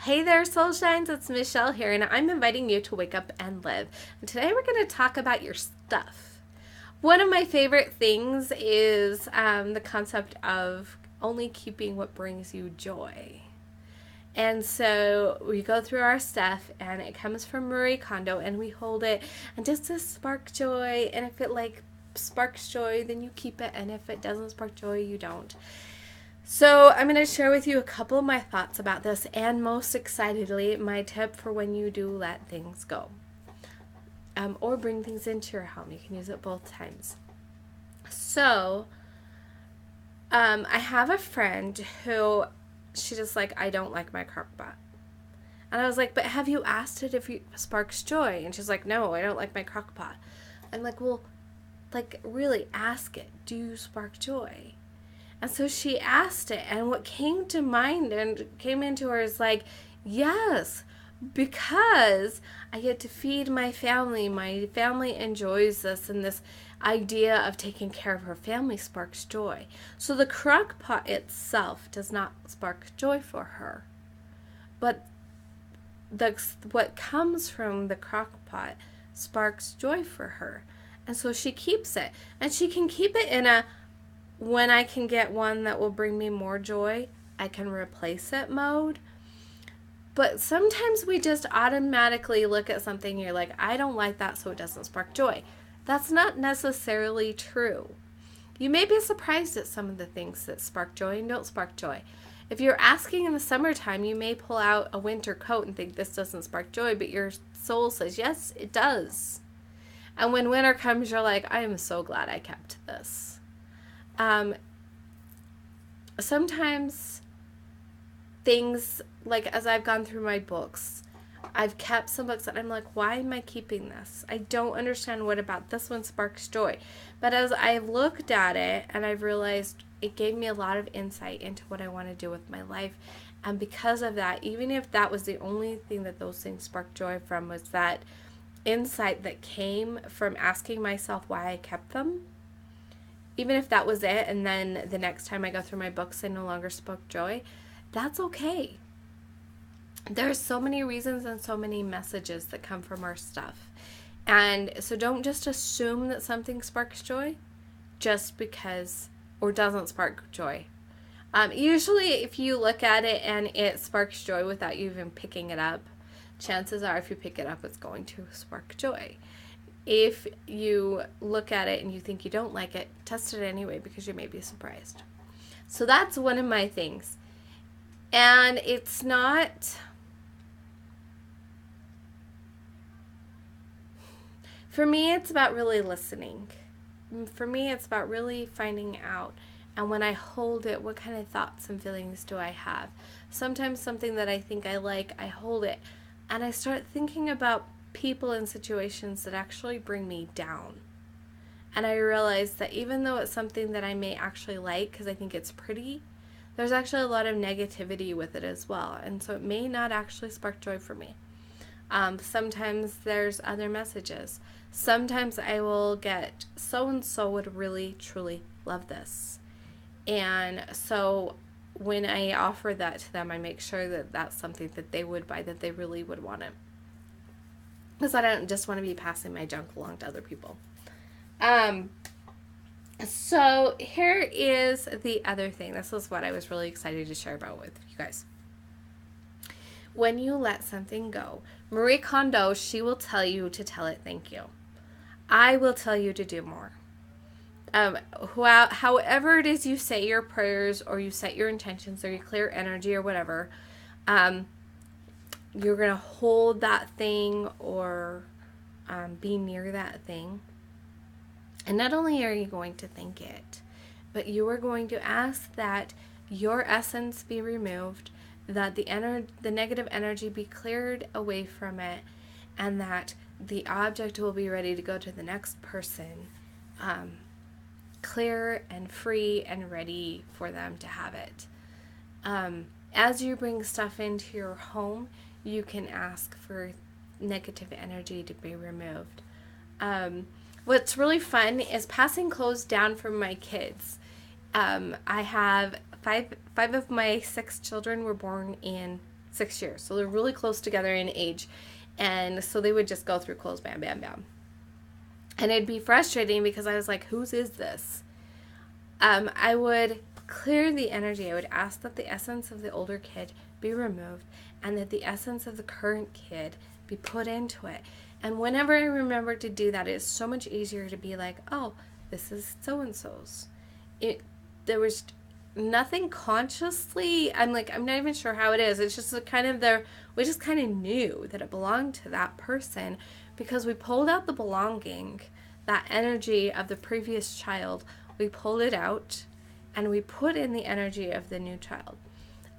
Hey there, Soul Shines. It's Michelle here, and I'm inviting you to wake up and live. And today we're going to talk about your stuff. One of my favorite things is the concept of only keeping what brings you joy. And so we go through our stuff, and it comes from Marie Kondo, and we hold it, and just to spark joy. And if it sparks joy, then you keep it, and if it doesn't spark joy, you don't. So I'm going to share with you a couple of my thoughts about this, and most excitedly, my tip for when you do let things go. Or bring things into your home. You can use it both times. So, I have a friend who, she just I don't like my crock pot. And I was like, but have you asked it if it sparks joy? And she's like, no, I don't like my crock pot. I'm like, well, really ask it. Do you spark joy? And so she asked it, and what came to mind and came into her is yes, because I get to feed my family. My family enjoys this, and this idea of taking care of her family sparks joy. So the crock pot itself does not spark joy for her. But what comes from the crock pot sparks joy for her. And so she keeps it. And she can keep it in a, when I can get one that will bring me more joy, I can replace it mode. But sometimes we just automatically look at something and you're like, I don't like that, so it doesn't spark joy. That's not necessarily true. You may be surprised at some of the things that spark joy and don't spark joy. If you're asking in the summertime, you may pull out a winter coat and think this doesn't spark joy, but your soul says, yes, it does. And when winter comes, you're like, I am so glad I kept this. Sometimes things, as I've gone through my books, I've kept some books that I'm like, why am I keeping this? I don't understand what about this one sparks joy. But as I've looked at it and I've realized it gave me a lot of insight into what I want to do with my life. And because of that, even if that was the only thing that those things sparked joy from, was that insight that came from asking myself why I kept them. Even if that was it, and then the next time I go through my books, I no longer spark joy, that's okay. There's so many reasons and so many messages that come from our stuff. And so don't just assume that something sparks joy just because, or doesn't spark joy. Usually if you look at it and it sparks joy without you even picking it up, chances are if you pick it up, it's going to spark joy. If you look at it and you think you don't like it, test it anyway because you may be surprised. So that's one of my things. And it's not, for me, it's about really listening. For me, it's about really finding out. And when I hold it, what kind of thoughts and feelings do I have? Sometimes something that I think I like, I hold it. And I start thinking about people and situations that actually bring me down. And I realize that even though it's something that I may actually like because I think it's pretty, there's actually a lot of negativity with it as well. And so it may not actually spark joy for me. Sometimes there's other messages. Sometimes I will get, so-and-so would really, truly love this. And so when I offer that to them, I make sure that that's something that they would buy, that they really would want it. Because I don't just want to be passing my junk along to other people. So here is the other thing. This is what I was really excited to share about with you guys. When you let something go, Marie Kondo, she will tell you to tell it thank you. I will tell you to do more. However it is you say your prayers or you set your intentions or you clear energy or whatever, you're going to hold that thing or be near that thing. And not only are you going to thank it, but you are going to ask that your essence be removed, that the negative energy be cleared away from it, and that the object will be ready to go to the next person, clear and free and ready for them to have it. As you bring stuff into your home, you can ask for negative energy to be removed. What's really fun is passing clothes down from my kids. I have five of my 6 children were born in 6 years. So they're really close together in age. And so they would just go through clothes, bam, bam, bam. And it'd be frustrating because I was like, whose is this? I would clear the energy. I would ask that the essence of the older kid be removed and that the essence of the current kid be put into it. And whenever I remember to do that, it's so much easier to be like, oh, this is so-and-so's. There was nothing consciously, I'm not even sure how it is. It's just we just kind of knew that it belonged to that person because we pulled out the belonging, that energy of the previous child. We pulled it out and we put in the energy of the new child.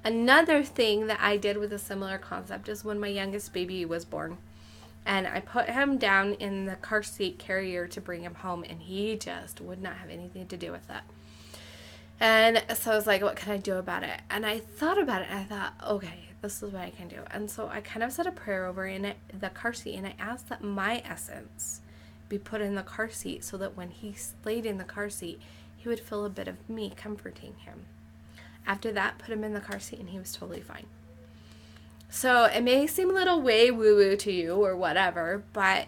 Another thing that I did with a similar concept is when my youngest baby was born. And I put him down in the car seat carrier to bring him home, and he just would not have anything to do with that. And so I was like, what can I do about it? And I thought about it, and I thought, okay, this is what I can do. And so I kind of said a prayer over in the car seat, and I asked that my essence be put in the car seat so that when he laid in the car seat, he would feel a bit of me comforting him. After that, put him in the car seat, and he was totally fine. So it may seem a little way woo-woo to you or whatever, but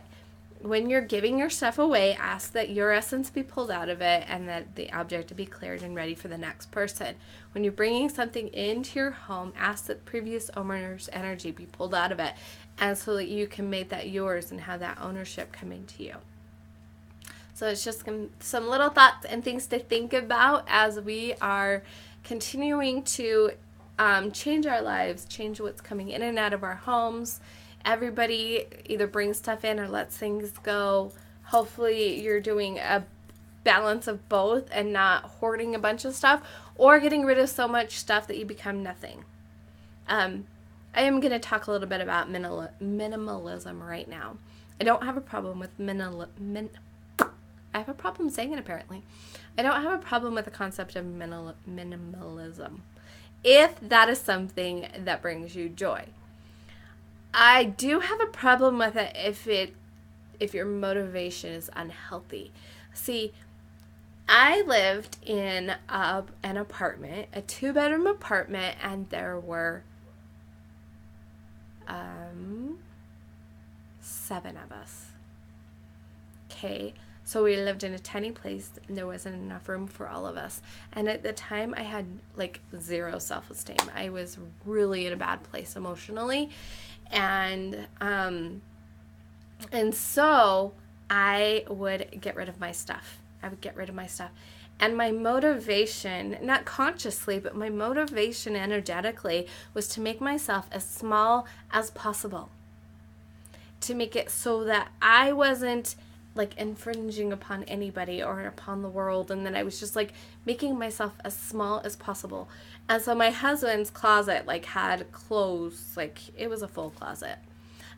when you're giving your stuff away, ask that your essence be pulled out of it and that the object be cleared and ready for the next person. When you're bringing something into your home, ask that previous owner's energy be pulled out of it, and so that you can make that yours and have that ownership come into you. So it's just some little thoughts and things to think about as we are continuing to change our lives, change what's coming in and out of our homes. Everybody either brings stuff in or lets things go. Hopefully you're doing a balance of both and not hoarding a bunch of stuff or getting rid of so much stuff that you become nothing. I am going to talk a little bit about minimalism right now. I don't have a problem with I have a problem saying it apparently. I don't have a problem with the concept of minimalism, if that is something that brings you joy. I do have a problem with it if your motivation is unhealthy. See, I lived in an apartment, a 2-bedroom apartment, and there were 7 of us. Okay. So we lived in a tiny place and there wasn't enough room for all of us. And at the time I had zero self-esteem. I was really in a bad place emotionally. And so I would get rid of my stuff. And my motivation, not consciously, but my motivation energetically was to make myself as small as possible. To make it so that I wasn't infringing upon anybody or upon the world, and then I was just making myself as small as possible. And so my husband's closet had clothes, it was a full closet,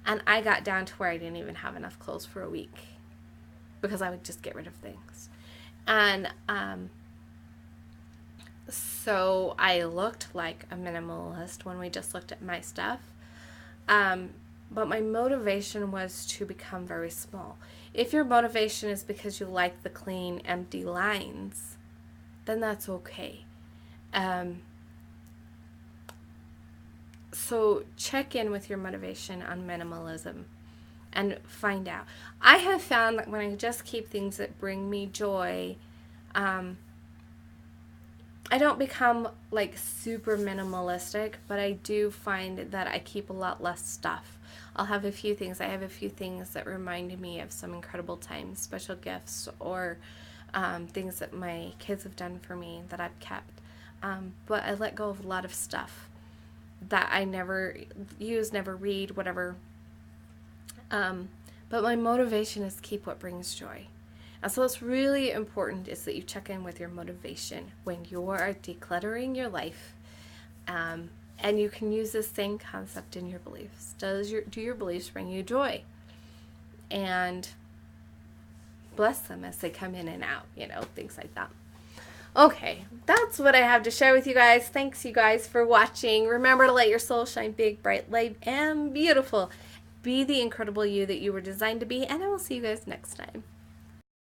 and I got down to where I didn't even have enough clothes for a week because I would just get rid of things. And so I looked like a minimalist when we just looked at my stuff, but my motivation was to become very small. If your motivation is because you like the clean, empty lines, then that's okay. So check in with your motivation on minimalism and find out. I have found that when I just keep things that bring me joy, I don't become super minimalistic, but I do find that I keep a lot less stuff. I'll have a few things. I have a few things that remind me of some incredible times, special gifts, or things that my kids have done for me that I've kept. But I let go of a lot of stuff that I never use, never read, whatever. But my motivation is to keep what brings joy. And so it's really important is that you check in with your motivation when you are decluttering your life. And you can use this same concept in your beliefs. Do your beliefs bring you joy? And bless them as they come in and out, things like that. Okay, that's what I have to share with you guys. Thanks, you guys, for watching. Remember to let your soul shine big, bright, light, and beautiful. Be the incredible you that you were designed to be, and I will see you guys next time.